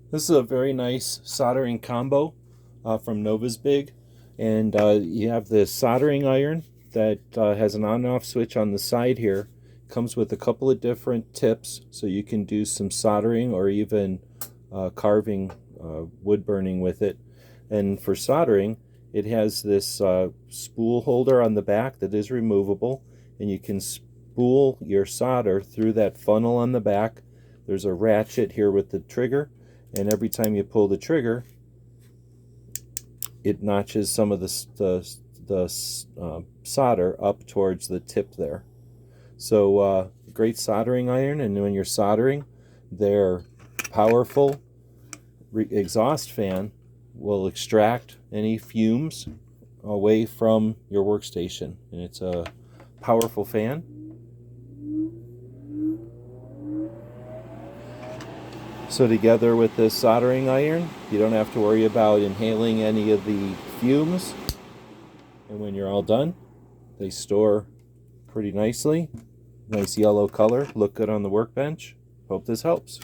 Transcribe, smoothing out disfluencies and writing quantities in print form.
This is a very nice soldering combo from Novasbig, and you have this soldering iron that has an on-off switch on the side here. Comes with a couple of different tips, so you can do some soldering or even carving, wood burning with it. And for soldering, it has this spool holder on the back that is removable, and you can spool your solder through that funnel on the back. There's a ratchet here with the trigger, and every time you pull the trigger, it notches some of the solder up towards the tip there. So great soldering iron, and when you're soldering, their powerful exhaust fan will extract any fumes away from your workstation, and it's a powerful fan. So together with this soldering iron, you don't have to worry about inhaling any of the fumes. And when you're all done, they store pretty nicely. Nice yellow color, look good on the workbench. Hope this helps.